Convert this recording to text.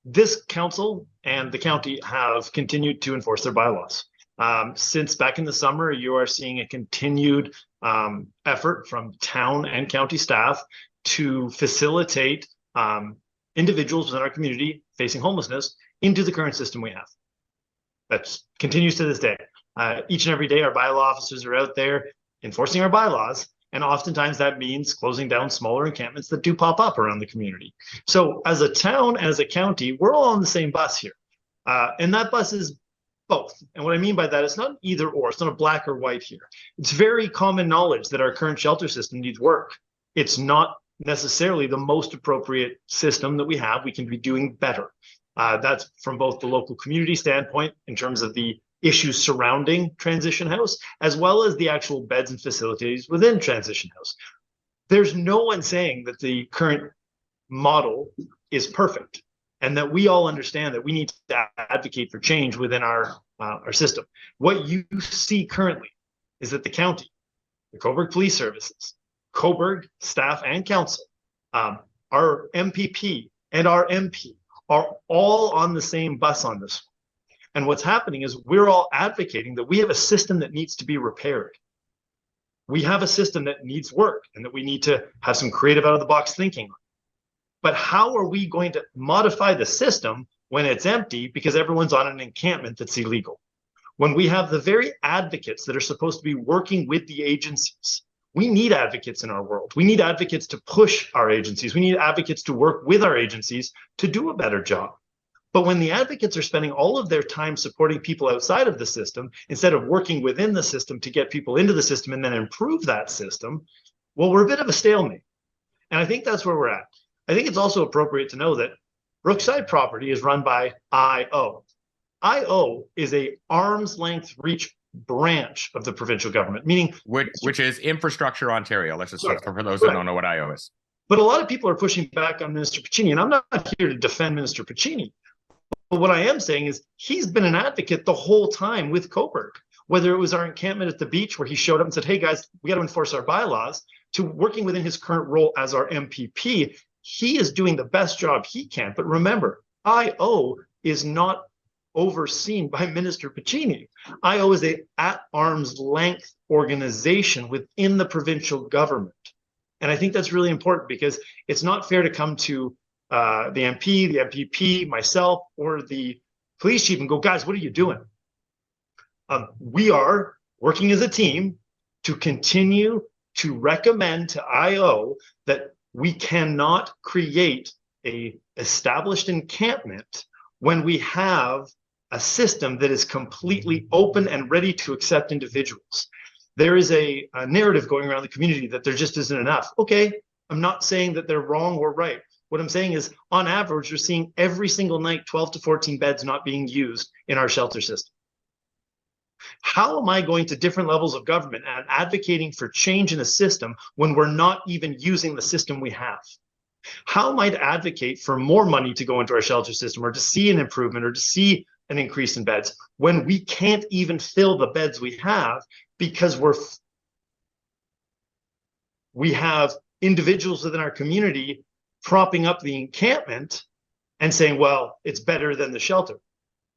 This council and the county have continued to enforce their bylaws. Since back in the summer, you are seeing a continued effort from town and county staff to facilitate individuals within our community facing homelessness into the current system we have. That continues to this day. Each and every day, our bylaw officers are out there enforcing our bylaws, and oftentimes that means closing down smaller encampments that do pop up around the community. So as a town, as a county, we're all on the same bus here. And that bus is both. And what I mean by that, it's not either or, it's not a black or white here. It's very common knowledge that our current shelter system needs work. It's not necessarily the most appropriate system that we have. We can be doing better. That's from both the local community standpoint in terms of the issues surrounding Transition House, as well as the actual beds and facilities within Transition House. There's no one saying that the current model is perfect, and that we all understand that we need to advocate for change within our system. What you see currently is that the county, the Cobourg Police Services, Cobourg staff and council, our MPP and our MP are all on the same bus on this. And what's happening is we're all advocating that we have a system that needs to be repaired. We have a system that needs work and that we need to have some creative out-of-the-box thinking on. But how are we going to modify the system when it's empty because everyone's on an encampment that's illegal? When we have the very advocates that are supposed to be working with the agencies. We need advocates in our world. We need advocates to push our agencies. We need advocates to work with our agencies to do a better job. But when the advocates are spending all of their time supporting people outside of the system, instead of working within the system to get people into the system and then improve that system, well, we're a bit of a stalemate. And I think that's where we're at. I think it's also appropriate to know that Brookside Property is run by IO. IO is a arm's length reach branch of the provincial government, meaning which is Infrastructure Ontario. Let's just for those that don't know what IO is. But a lot of people are pushing back on Minister Piccini, and I'm not here to defend Minister Piccini. But what I am saying is he's been an advocate the whole time with Cobourg, whether it was our encampment at the beach where he showed up and said, hey guys, we got to enforce our bylaws, to working within his current role as our MPP. He is doing the best job he can. But remember, IO is not overseen by Minister Piccini. IO is a at arm's length organization within the provincial government. And I think that's really important because it's not fair to come to the MP, the MPP, myself, or the police chief and go, guys, what are you doing? We are working as a team to continue to recommend to IO that we cannot create a established encampment when we have a system that is completely open and ready to accept individuals. There is a narrative going around the community that there just isn't enough. Okay, I'm not saying that they're wrong or right. What I'm saying is, on average, we're seeing every single night 12 to 14 beds not being used in our shelter system. How am I going to different levels of government and advocating for change in a system when we're not even using the system we have? How am I to advocate for more money to go into our shelter system or to see an improvement or to see an increase in beds when we can't even fill the beds we have because we have individuals within our community propping up the encampment and saying, well, it's better than the shelter.